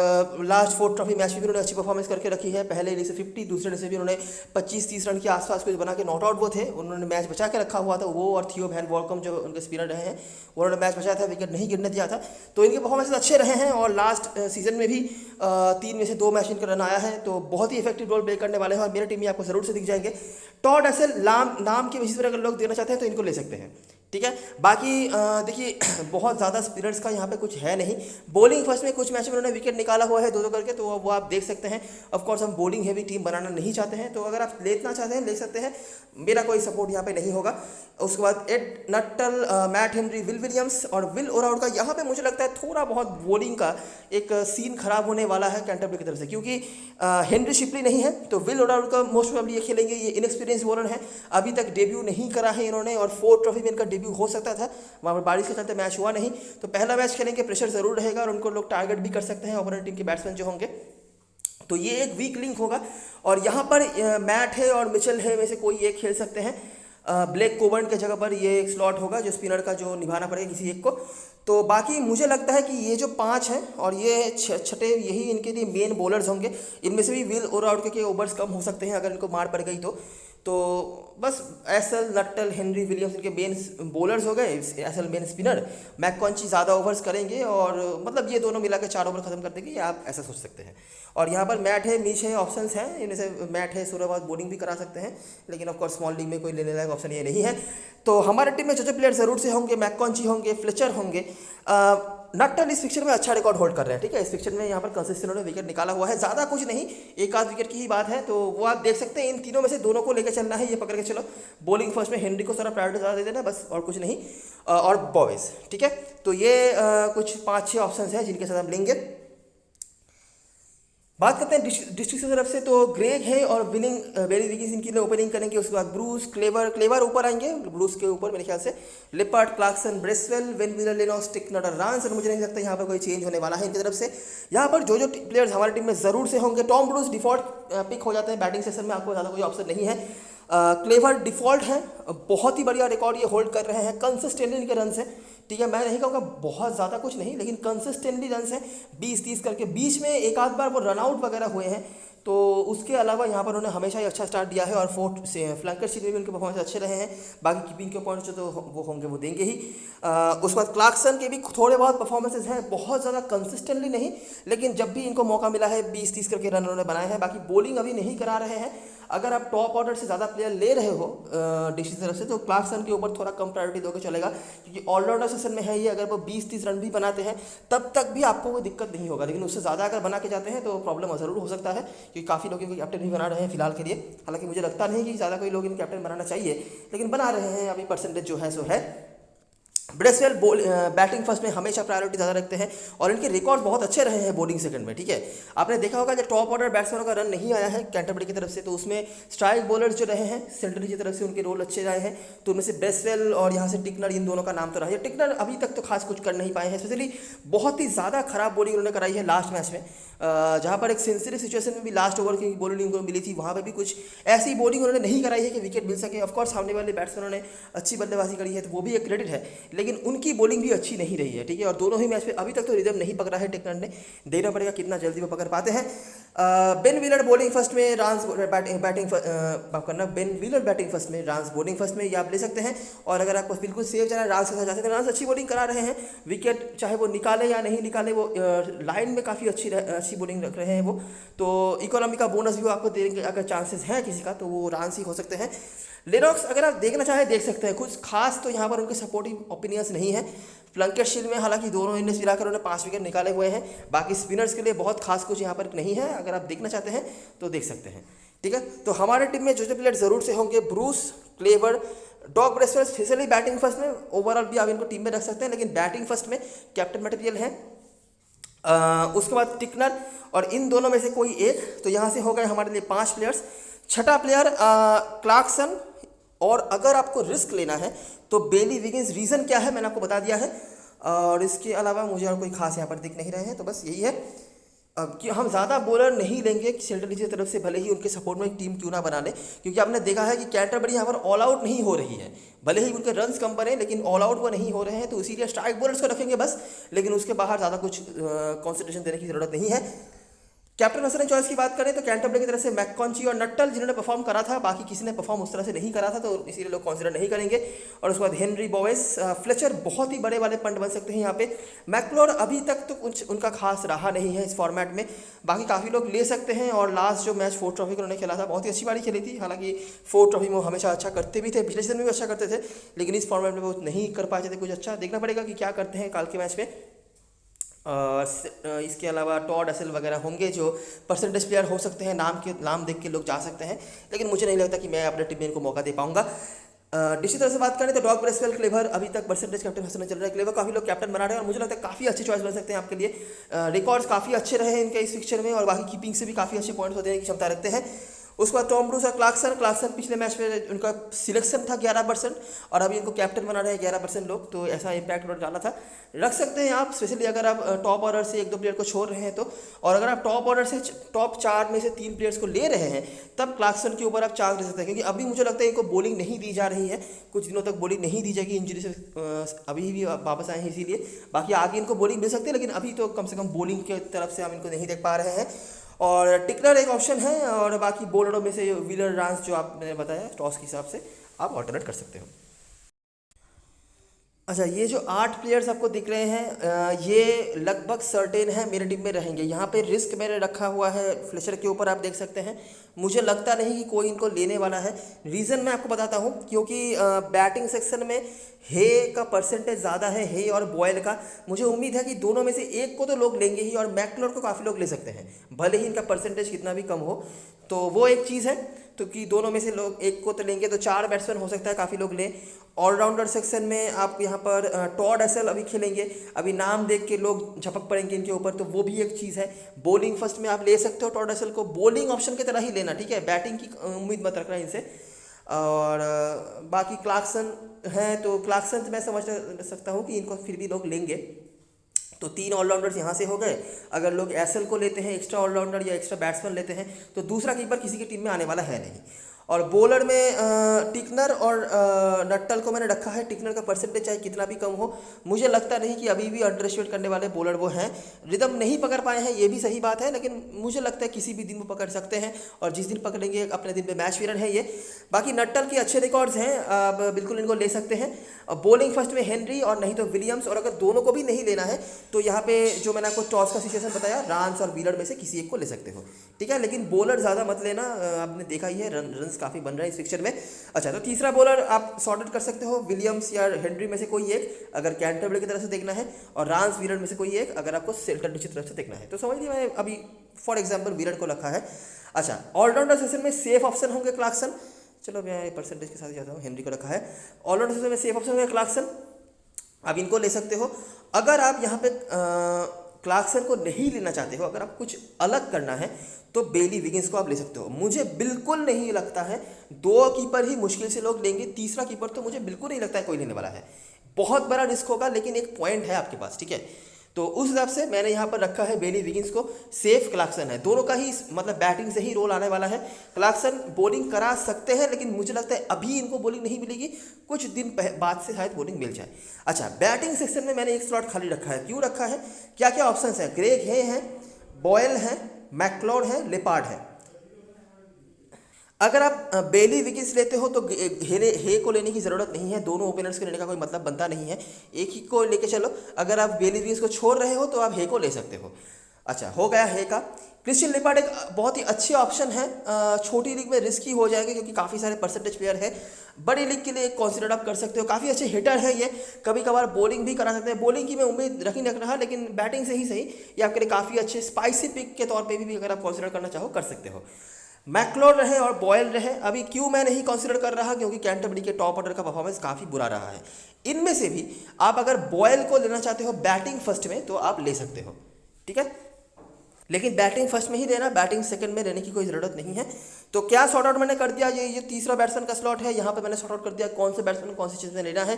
लास्ट 4 ट्रॉफी मैच में भी उन्होंने अच्छी परफॉर्मेंस करके रखी है। पहले इनिंग से 50, दूसरे इनिंग से भी उन्होंने 25-30 रन के आसपास कुछ बना के नॉट आउट वो थे, उन्होंने मैच बचा के रखा हुआ था, वो और थियो वैन वॉलकम जो उनके स्पिनर रहे हैं, उन्होंने मैच बचाया था, विकेट नहीं गिरने दिया था, तो इनके परफॉर्मेंस अच्छे रहे हैं। और लास्ट सीजन में भी 3 में से 2 मैच इनका रन आया है, तो बहुत ही इफेक्टिव रोल प्ले करने वाले हैं, और मेरी टीम में आपको जरूर से दिख जाएंगे। टॉड एसल नाम के बेसिस पर अगर लोग देना चाहते हैं तो इनको ले सकते हैं, ठीक है। बाकी देखिए बहुत ज़्यादा स्पिनर्स का यहाँ पे कुछ है नहीं। बॉलिंग फर्स्ट में कुछ मैच में उन्होंने विकेट निकाला हुआ है 2-2 करके, तो वो आप देख सकते हैं। ऑफ कोर्स हम बॉलिंग हैवी टीम बनाना नहीं चाहते हैं, तो अगर आप लेना चाहते हैं ले सकते हैं, मेरा कोई सपोर्ट यहाँ पे नहीं होगा। उसके बाद Ed Nuttall, Matt Henry, Will Williams और विल ओराउड का यहाँ पे मुझे लगता है थोड़ा बहुत बॉलिंग का एक सीन खराब होने वाला है कैंटरबरी की तरफ से, क्योंकि हेनरी शिपली नहीं है, तो विल ओराउड का मोस्ट प्रोबेबली ये खेलेंगे। ये इनएक्सपीरियंस बॉलर है, अभी तक डेब्यू नहीं करा है इन्होंने, और 4 ट्रॉफी में इनका डेब्यू हो सकता था, वहाँ पर बारिश के चलते मैच हुआ नहीं, तो पहला मैच खेलेंगे, प्रेशर जरूर रहेगा, और उनको लोग टारगेट भी कर सकते हैं ओपोनेंट टीम के बैट्समैन जो होंगे, तो ये एक वीक लिंक होगा। और यहाँ पर मैट है और मिचेल है में से कोई एक खेल सकते हैं, ब्लेक कोबर्न के जगह पर ये एक स्लॉट होगा जो स्पिनर का जो निभाना पड़ेगा किसी एक को। तो बाकी मुझे लगता है कि ये जो 5 हैं और ये छठे, यही इनके लिए मेन बॉलर्स होंगे। इनमें से भी विल ओराउड के ओवर्स कम हो सकते हैं अगर इनको मार पड़ गई तो बस एसल, नट्टल, हेनरी, विलियम्स इनके मेन बॉलर्स हो गए, एसल मेन स्पिनर, मैककॉन्ची ज़्यादा ओवर्स करेंगे, और मतलब ये दोनों मिला के 4 ओवर खत्म कर देंगे, आप ऐसा सोच सकते हैं। और यहाँ पर मैट है, मीच है, ऑप्शंस हैं, इनमें से मैट है, सूर्यवाद बॉलिंग भी करा सकते हैं, लेकिन ऑफकोर्स स्मॉल लीग में कोई लेने लायक ऑप्शन ये नहीं है। तो हमारे टीम में जो प्लेयर ज़रूर से होंगे, मैककॉन्ची होंगे, फ्लेचर होंगे, नट्टल इस पिक्चर में अच्छा रिकॉर्ड होल्ड कर रहे हैं, ठीक है। इस पिक्चर में यहाँ पर कंसिस्टेंट उन्होंने विकेट निकाला हुआ है, ज़्यादा कुछ नहीं, 1 आध विकेट की ही बात है, तो वो आप देख सकते हैं। इन तीनों में से दोनों को लेकर चलना है, ये पकड़ के चलो। बॉलिंग फर्स्ट में हेनरी को सारा प्रायोरिटी ज़्यादा दे देना बस, और कुछ नहीं, और बॉयज़, ठीक है। तो ये कुछ 5-6 ऑप्शन हैं जिनके साथ हम लेंगे। बात करते हैं डिस्ट्रिक्ट की तरफ से, तो ग्रेग है और विलिंग बेरी विगिंस इनकी लिए ओपनिंग करेंगे। उसके बाद ब्रूस, क्लेवर ऊपर आएंगे, ब्रूस के ऊपर मेरे ख्याल से Lippert, Clarkson, Bracewell, Ben Wheeler, Lennox, Tickner, Rance, और मुझे नहीं लगता यहाँ पर कोई चेंज होने वाला है इनकी तरफ से। यहाँ पर जो प्लेयर्स हमारी टीम में ज़रूर से होंगे, टॉम ब्रूस डिफॉल्ट पिक हो जाते हैं बैटिंग सेशन में, आपको ज़्यादा कोई ऑप्शन नहीं है। क्लेवर डिफॉल्ट है, बहुत ही बढ़िया रिकॉर्ड ये होल्ड कर रहे हैं, कंसिस्टेंटली इनके रन है, ठीक है। मैं नहीं कहूँगा बहुत ज़्यादा कुछ नहीं, लेकिन कंसिस्टेंटली रन हैं 20-30 करके। बीच में एक आध बार वो रन आउट वगैरह हुए हैं, तो उसके अलावा यहाँ पर उन्होंने हमेशा ही अच्छा स्टार्ट दिया है, और 4 से फ्लैंकर शीट में भी उनके परफॉर्मेंस अच्छे रहे हैं। बाकी कीपिंग के पॉइंट्स तो वो होंगे, वो देंगे ही। उसके बाद क्लार्कसन के भी थोड़े बहुत परफॉर्मेंसेज हैं, बहुत ज़्यादा कंसिस्टेंटली नहीं, लेकिन जब भी इनको मौका मिला है 20-30 करके रन उन्होंने बनाए हैं। बाकी बॉलिंग अभी नहीं करा रहे हैं। अगर आप टॉप ऑर्डर से ज़्यादा प्लेयर ले रहे हो डिश की तरफ से, तो क्लार्कसन के ऊपर थोड़ा कम प्रायोरिटी दोगे चलेगा, क्योंकि ऑलराउंडर सेशन में है ये। अगर वो 20-30 रन भी बनाते हैं तब तक भी आपको कोई दिक्कत नहीं होगा, लेकिन उससे ज़्यादा अगर बना के जाते हैं तो प्रॉब्लम ज़रूर हो सकता है, क्योंकि काफ़ी लोग इनको कैप्टन भी बना रहे हैं फिलहाल के लिए। हालांकि मुझे लगता नहीं कि ज़्यादा कोई लोग इनको कैप्टन बनाना चाहिए, लेकिन बना रहे हैं, अभी परसेंटेज जो है सो है। ब्रेसवेल बैटिंग फर्स्ट में हमेशा प्रायोरिटी ज़्यादा रखते हैं, और इनके रिकॉर्ड बहुत अच्छे रहे हैं बॉलिंग सेकंड में, ठीक है। आपने देखा होगा जब टॉप ऑर्डर बैट्समैनों का रन नहीं आया है कैंटरबरी की तरफ से, तो उसमें स्ट्राइक बॉलर्स जो रहे हैं सेंटर की तरफ से उनके रोल अच्छे रहे हैं। तो उनमें से ब्रेसवेल और यहाँ से टिकनर, इन दोनों का नाम तो रहा है। टिकनर अभी तक तो खास कुछ कर नहीं पाए हैं, स्पेशली बहुत ही ज़्यादा खराब बॉलिंग उन्होंने कराई है लास्ट मैच में, जहाँ पर एक सेंसिटिव सिचुएशन में भी लास्ट ओवर की बॉलिंग उनको मिली थी, वहाँ पर भी कुछ ऐसी बॉलिंग उन्होंने नहीं कराई है कि विकेट मिल सके। ऑफकोर्स सामने वाले बैट्समैनों ने अच्छी बल्लेबाजी करी है, तो वो भी एक क्रेडिट है, लेकिन उनकी बॉलिंग भी अच्छी नहीं रही है, ठीक है। और दोनों ही मैच में अभी तक तो रिदम नहीं पकड़ा है टिकनर ने, देखना पड़ेगा कितना जल्दी वो पकड़ पाते हैं। बेन व्हीलर बॉलिंग फर्स्ट में, रांस बैटिंग करना, बेन व्हीलर बैटिंग फर्स्ट में, रांस बॉलिंग फर्स्ट में, ये आप ले सकते हैं। और अगर आपको बिल्कुल सेफ जाना है रांस के साथ जा सकते हैं, रांस अच्छी बॉलिंग करा रहे हैं, विकेट चाहे वो निकाले या नहीं निकाले, वो लाइन में काफ़ी अच्छी बॉलिंग रख रहे हैं वो, तो इकोनॉमी का बोनस भी आपको देंगे अगर चांसेस हैं किसी का, तो वो रांस ही हो सकते हैं। लेनॉक्स अगर आप देखना चाहें देख सकते हैं, कुछ खास तो यहाँ पर उनके सपोर्टिव ओपिनियंस नहीं है। प्लंकेट शील्ड में हालांकि दोनों इनिंग्स मिलाकर उन्होंने 5 विकेट निकाले हुए हैं, बाकी स्पिनर्स के लिए बहुत खास कुछ यहाँ पर नहीं है, अगर आप देखना चाहते हैं तो देख सकते हैं, ठीक है। तो हमारे टीम में जो प्लेयर ज़रूर से होंगे, Bruce, clever, dog Bracewell specially batting first में, ओवरऑल भी आप इनको टीम में रख सकते हैं, लेकिन बैटिंग फर्स्ट में कैप्टन मटेरियल है। उसके बाद टिकनर, और इन दोनों में से कोई एक, तो यहाँ से हो गए हमारे लिए 5 प्लेयर्स। छठा प्लेयर क्लार्कसन, और अगर आपको रिस्क लेना है तो बेली विगिंस। रीज़न क्या है मैंने आपको बता दिया है, और इसके अलावा मुझे और कोई खास यहाँ पर दिख नहीं रहे हैं, तो बस यही है। अब कि हम ज़्यादा बॉलर नहीं लेंगे सेंट्रल की तरफ से, भले ही उनके सपोर्ट में एक टीम क्यों ना बना ले, क्योंकि आपने देखा है कि कैंटरबरी यहाँ पर ऑल आउट नहीं हो रही है। भले ही उनके रन्स कम बने लेकिन ऑल आउट वो नहीं हो रहे हैं, तो इसीलिए स्ट्राइक बॉलर्स को रखेंगे बस, लेकिन उसके बाहर ज़्यादा कुछ कॉन्सेंट्रेशन देने की ज़रूरत नहीं है। कैप्टन हसन चॉइस की बात करें तो कैंटरबरी की तरफ से मैककॉन्ची और नट्टल जिन्होंने परफॉर्म करा था, बाकी किसी ने परफॉर्म उस तरह से नहीं करा था, तो इसीलिए लोग कंसीडर नहीं करेंगे। और उसके बाद हेनरी बोवेस, फ्लेचर बहुत ही बड़े वाले पंट बन सकते हैं यहाँ पे। मैकलोर अभी तक तो कुछ उनका खास रहा नहीं है इस फॉर्मेट में, बाकी काफ़ी लोग ले सकते हैं। और लास्ट जो मैच 4 ट्रॉफी का उन्होंने खेला था, बहुत ही अच्छी बारी खेली थी। हालांकि 4 ट्रॉफी में वो हमेशा अच्छा करते भी थे, पिछले सीजन में भी अच्छा करते थे, लेकिन इस फॉर्मेट में वो नहीं कर पाए थे कुछ अच्छा। देखना पड़ेगा कि क्या करते हैं कल के मैच में। इसके अलावा टॉड असेल वगैरह होंगे जो परसेंटेज प्लेयर हो सकते हैं, नाम देख के लोग जा सकते हैं, लेकिन मुझे नहीं लगता कि मैं अपने टीम में इनको मौका दे पाऊंगा। दूसरी तरह से बात करें तो डॉग ब्रेसवेल, क्लेवर अभी तक परसेंटेज कैप्टन हसन चल रहा है, क्लेवर काफ़ी लोग कैप्टन बना रहे हैं और मुझे लगता है काफ़ी अच्छी चॉइस बन सकते हैं आपके लिए। रिकॉर्ड्स काफ़ी अच्छे रहे हैं इनके इस फिक्चर में, और बाकी कीपिंग से भी काफ़ी अच्छे पॉइंट्स देने की क्षमता रखते हैं। उसके बाद टॉम ब्रूस और क्लार्कसन पिछले मैच में उनका सिलेक्शन था 11%, और अभी इनको कैप्टन बना रहे हैं 11% लोग, तो ऐसा इंपैक्ट उन्होंने डाला था। रख सकते हैं आप, स्पेशली अगर आप टॉप ऑर्डर से 1-2 प्लेयर को छोड़ रहे हैं तो, और अगर आप टॉप ऑर्डर से टॉप 4 में से 3 प्लेयर्स को ले रहे हैं तब क्लार्कसन के ऊपर आप चांस ले सकते हैं, क्योंकि अभी मुझे लगता है इनको बॉलिंग नहीं दी जा रही है, कुछ दिनों तक बॉलिंग नहीं दी जाएगी, इंजरी से अभी भी वापस आए हैं इसीलिए। बाकी आगे इनको बॉलिंग मिल सकती है, लेकिन अभी तो कम से कम बॉलिंग की तरफ से हम इनको नहीं देख पा रहे हैं। और टिकनर एक ऑप्शन है, और बाकी बॉलरों में से व्हीलर रांस जो आपने बताया टॉस के हिसाब से आप ऑल्टरनेट कर सकते हो। अच्छा, ये जो 8 प्लेयर्स आपको दिख रहे हैं ये लगभग सर्टेन है मेरे टीम में रहेंगे। यहाँ पे रिस्क मैंने रखा हुआ है फ्लेचर के ऊपर, आप देख सकते हैं। मुझे लगता नहीं कि कोई इनको लेने वाला है। रीज़न मैं आपको बताता हूँ, क्योंकि बैटिंग सेक्शन में हे का परसेंटेज ज़्यादा है, हे और बॉयल का। मुझे उम्मीद है कि दोनों में से एक को तो लोग लेंगे ही, और मैकलोर को काफ़ी लोग ले सकते हैं, भले ही इनका परसेंटेज कितना भी कम हो। तो वो एक चीज़ है, तो कि दोनों में से लोग एक को तो लेंगे, तो 4 बैट्समैन हो सकता है काफ़ी लोग लें। ऑलराउंडर सेक्शन में आप यहाँ पर टॉड असेल अभी खेलेंगे, अभी नाम देख के लोग झपक पड़ेंगे इनके ऊपर, तो वो भी एक चीज़ है। बॉलिंग फर्स्ट में आप ले सकते हो टॉड असेल को, बॉलिंग ऑप्शन की तरह ही लेना, ठीक है, बैटिंग की उम्मीद मत रखना इनसे। और बाकी क्लार्कसन है, तो क्लार्कसन मैं समझ सकता हूँ कि इनको फिर भी लोग लेंगे। तो 3 ऑलराउंडर्स यहाँ से हो गए। अगर लोग एसएल को लेते हैं, एक्स्ट्रा ऑलराउंडर या एक्स्ट्रा बैट्समैन लेते हैं, तो दूसरा कीपर किसी की टीम में आने वाला है नहीं। और बॉलर में टिकनर और नट्टल को मैंने रखा है। टिकनर का परसेंटेज चाहे कितना भी कम हो, मुझे लगता नहीं कि अभी भी अंडर एस्टिमेट करने वाले बॉलर वो हैं। रिदम नहीं पकड़ पाए हैं, ये भी सही बात है, लेकिन मुझे लगता है किसी भी दिन वो पकड़ सकते हैं, और जिस दिन पकड़ेंगे अपने दिन में मैच विनर है ये। बाकी नट्टल के अच्छे रिकॉर्ड्स हैं, आप बिल्कुल इनको ले सकते हैं। बॉलिंग फर्स्ट में हेनरी और नहीं तो विलियम्स, और अगर दोनों को भी नहीं लेना है तो यहाँ पे जो मैंने आपको टॉस का सिचुएशन बताया, रांस और व्हीलर में से किसी एक को ले सकते हो, ठीक है। लेकिन बॉलर ज़्यादा मत लेना, आपने देखा ही है रन्स काफ़ी बन रहे हैं इस पिक्चर में। अच्छा, तो तीसरा बॉलर आप सॉर्टेड कर सकते हो, विलियम्स या हेनरी में से कोई एक अगर कैंटरबरी की तरफ से देखना है, और रांस व्हीलर में से कोई एक अगर आपको सेल्टन की तरफ से देखना है। तो समझ लीजिए मैंने अभी फॉर एग्जाम्पल व्हीलर को रखा है। अच्छा, ऑलराउंडर सेशन में सेफ ऑप्शन होंगे क्लार्कसन, चलो मैं परसेंटेज के साथ जाता हूँ, हेनरी को रखा है। ऑलराउंडर सेशन में सेफ ऑप्शन होंगे क्लार्कसन, आप इनको ले सकते हो। अगर आप यहाँ पे क्लार्कसन को नहीं लेना चाहते हो, अगर आप कुछ अलग करना है, तो बेली विगिंस को आप ले सकते हो। मुझे बिल्कुल नहीं लगता है 2 कीपर ही मुश्किल से लोग लेंगे, तीसरा कीपर तो मुझे बिल्कुल नहीं लगता है कोई लेने वाला है। बहुत बड़ा रिस्क होगा, लेकिन एक पॉइंट है आपके पास, ठीक है। तो उस हिसाब से मैंने यहाँ पर रखा है बेली विगिंस को। सेफ क्लार्कसन है, दोनों का ही मतलब बैटिंग से ही रोल आने वाला है। क्लार्कसन बॉलिंग करा सकते हैं, लेकिन मुझे लगता है अभी इनको बॉलिंग नहीं मिलेगी, कुछ दिन बाद से शायद बॉलिंग मिल जाए। अच्छा, बैटिंग सेक्शन में मैंने एक स्लॉट खाली रखा है। क्यों रखा है, क्या क्या ऑप्शन है? ग्रेग हे हैं, बॉयल हैं, मैकलोर है, लेपार्ड है। अगर आप बेली विगिंस लेते हो तो हे को लेने की ज़रूरत नहीं है, दोनों ओपनर्स के लेने का कोई मतलब बनता नहीं है, एक ही को लेके चलो। अगर आप बेली विगिंस को छोड़ रहे हो तो आप हे को ले सकते हो। अच्छा, हो गया हे का। क्रिश्चियन लेपार्ड एक बहुत ही अच्छे ऑप्शन है, छोटी लीग में रिस्की हो जाएंगे क्योंकि काफ़ी सारे परसेंटेज प्लेयर है। बड़ी लीग के लिए कंसिडर आप कर सकते हो, काफ़ी अच्छे हिटर है ये, कभी कभार बॉलिंग भी करा सकते हैं। बॉलिंग की मैं उम्मीद रख नहीं रख रहा, लेकिन बैटिंग से ही सही ये आपके लिए काफ़ी अच्छे स्पाइसी पिक के तौर पे भी अगर आप कंसिडर करना चाहो कर सकते हो। मैकलोर रहे और बॉयल रहे। अभी क्यों मैं नहीं कंसिडर कर रहा, क्योंकि कैंटरबरी के टॉप ऑर्डर का परफॉर्मेंस काफ़ी बुरा रहा है। इनमें से भी आप अगर बॉयल को लेना चाहते हो बैटिंग फर्स्ट में तो आप ले सकते हो, ठीक है, लेकिन बैटिंग फर्स्ट में ही लेना, बैटिंग सेकंड में लेने की कोई ज़रूरत नहीं है। तो क्या सॉर्ट आउट मैंने कर दिया, ये तीसरा बैट्समैन का स्लॉट है, यहाँ पे मैंने सॉर्ट आउट कर दिया कौन से बैट्समैन कौन सी चीज़ में लेना है।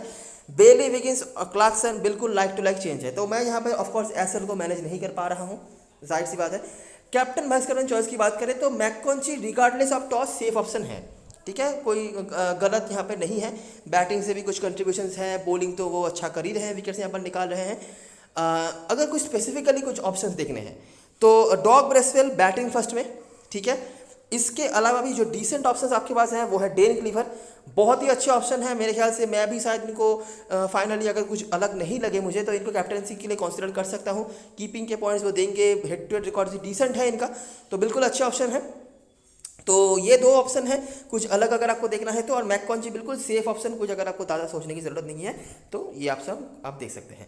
बेली, विगिंस और क्लार्कसन बिल्कुल लाइक टू लाइक चेंज है, तो मैं यहाँ पे ऑफकोर्स एसएल को मैनेज नहीं कर पा रहा हूँ, जाहिर सी बात है। कैप्टन वाइस कैप्टन चॉइस की बात करें तो McConchie regardless of toss safe option है, ठीक है, कोई गलत यहाँ पे नहीं है। बैटिंग से भी कुछ कंट्रीब्यूशंस हैं, बॉलिंग तो वो अच्छा कर ही रहे हैं, विकेट्स यहाँ पर निकाल रहे हैं। अगर कुछ स्पेसिफिकली कुछ ऑप्शंस देखने हैं तो डॉग ब्रेसवेल बैटिंग फर्स्ट में, ठीक है। इसके अलावा भी जो डिसेंट ऑप्शंस आपके पास हैं वो है डेन क्लीवर, बहुत ही अच्छे ऑप्शन है मेरे ख्याल से। मैं भी शायद इनको फाइनली अगर कुछ अलग नहीं लगे मुझे तो इनको कैप्टनसी के लिए कंसीडर कर सकता हूँ। कीपिंग के पॉइंट्स वो देंगे, head to head record decent है इनका, तो बिल्कुल अच्छे ऑप्शन है। तो ये दो ऑप्शन है, कुछ अलग अगर आपको देखना है तो, और मैककॉन्ची बिल्कुल सेफ ऑप्शन, कुछ अगर आपको ज़्यादा सोचने की ज़रूरत नहीं है तो ये आप सब आप देख सकते हैं।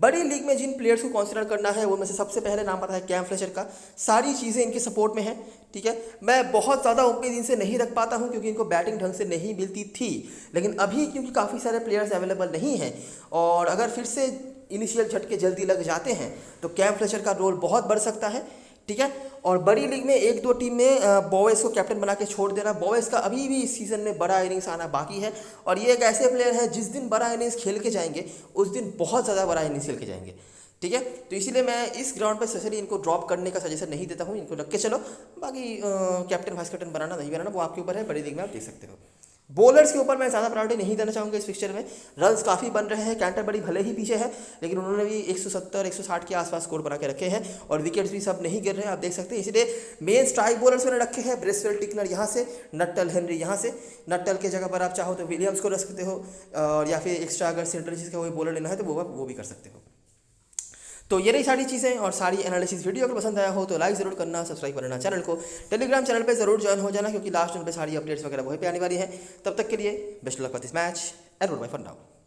बड़ी लीग में जिन प्लेयर्स को कंसीडर करना है वो में से सबसे पहले नाम पता है कैम फ्लेचर का, सारी चीज़ें इनके सपोर्ट में है, ठीक है। मैं बहुत ज़्यादा उम्मीद इनसे नहीं रख पाता हूँ क्योंकि इनको बैटिंग ढंग से नहीं मिलती थी, लेकिन अभी क्योंकि काफ़ी सारे प्लेयर्स अवेलेबल नहीं हैं और अगर फिर से इनिशियल झटके जल्दी लग जाते हैं तो कैम फ्लेचर का रोल बहुत बढ़ सकता है, ठीक है। और बड़ी लीग में एक दो टीम में बॉयज़ को कैप्टन बना के छोड़ देना, बॉयज़ का अभी भी इस सीज़न में बड़ा इनिंग्स आना बाकी है और ये एक ऐसे प्लेयर है जिस दिन बड़ा इनिंग्स खेल के जाएंगे उस दिन बहुत ज़्यादा बड़ा इनिंग्स खेल के जाएंगे, ठीक है। तो इसीलिए मैं इस ग्राउंड पर स्पेशली इनको ड्रॉप करने का सजेशन नहीं देता हूँ, इनको रख के चलो, बाकी कैप्टन वाइस कैप्टन बनाना नहीं बनाना वो आपके ऊपर है, बड़ी लीग में आप देख सकते हो। बॉलर्स के ऊपर मैं ज़्यादा प्रायोरिटी नहीं देना चाहूँगा इस फिक्चर में, रन्स काफ़ी बन रहे हैं, कैंटरबरी भले ही पीछे है लेकिन उन्होंने भी 170-160 के आसपास स्कोर बना के रखे हैं और विकेट्स भी सब नहीं गिर रहे हैं, आप देख सकते हैं। इसलिए मेन स्ट्राइक बॉलर्स मैंने रखे हैं, ब्रेसवेल टिकनर यहाँ से, नट्टल हेनरी यहाँ से, नट्टल के जगह पर आप चाहो तो विलियम्स को रख सकते हो और या फिर एक्स्ट्रा अगर सेंट्रल का कोई बॉलर लेना है तो वो भी कर सकते हो। तो ये रही सारी चीज़ें और सारी एनालिसिस। वीडियो अगर पसंद आया हो तो लाइक ज़रूर करना, सब्सक्राइब करना चैनल को, टेलीग्राम चैनल पे ज़रूर ज्वाइन हो जाना क्योंकि लास्ट टाइम पे सारी अपडेट्स वगैरह वहीं पे आने वाली हैं। तब तक के लिए best luck for this match and good bye for now.